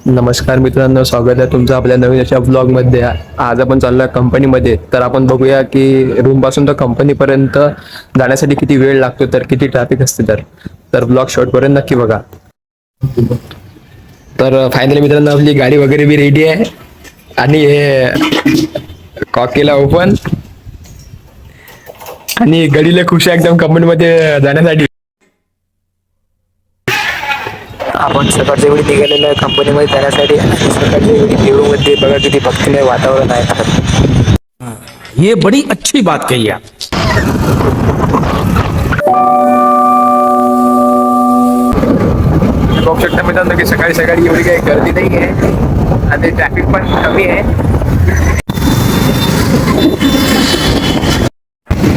नमस्कार मित्रांनो, स्वागत आहे तुमचं आपल्या नवीन अशा ब्लॉगमध्ये. आज आपण चाललो आहे कंपनीमध्ये. तर आपण बघूया की रूमपासून तर कंपनीपर्यंत जाण्यासाठी किती वेळ लागतो, तर किती ट्रॅफिक असते. तर ब्लॉग शॉर्टपर्यंत नक्की बघा. तर फायनली मित्रांनो आपली गाडी वगैरे बी रेडी आहे आणि हे कॉकेला ओपन आणि गडीला खुश आहे एकदम कंपनीमध्ये जाण्यासाठी. आपण सकाळच्या वेळी निघालेलं आहे कंपनीमध्ये जाण्यासाठी. सकाळच्या वेळी देऊळमध्ये बघा किती भक्तिमय वातावरण आहे. ये बड़ी अच्छी बात कही आप. बघू शकता मित्रांनो की सकाळी सकाळी एवढी काही गर्दी नाही आहे आणि ट्रॅफिक पण कमी आहे.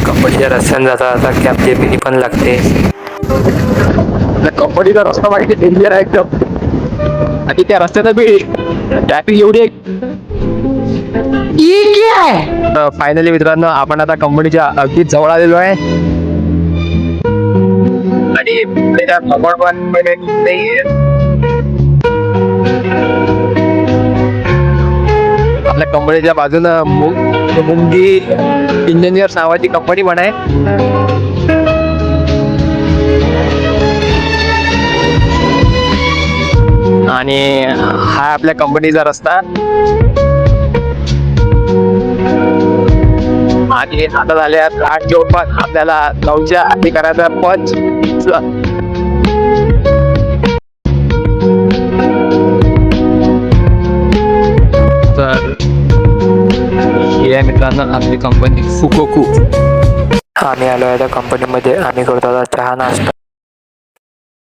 कंपनीच्या रस्त्याने जाता जाता कॅब जेपीनी पण लागते. कंपनीचा रस्ता माहिती डेंजर आहे एकदम आणि त्या रस्त्यात बी ट्रॅफिक एवढी आहे. फायनली मित्रांनो आपण आता कंपनीच्या अगदी जवळ आलेलो आहे आणि पण नाही. आपल्या कंपनीच्या बाजूनं मुंगी इंजिनियर्स नावाची कंपनी पण आहे. आणि हा आपल्या कंपनीचा रस्ता आणि आता झाल्या 8 जवळपास आपल्याला 9च्या आधी करायचा पंच. तर ही आहे मित्रांनो आपली कंपनी फुकोकू. आम्ही आलो आहे त्या कंपनीमध्ये. आम्ही करतो आता चहा नाश्ता.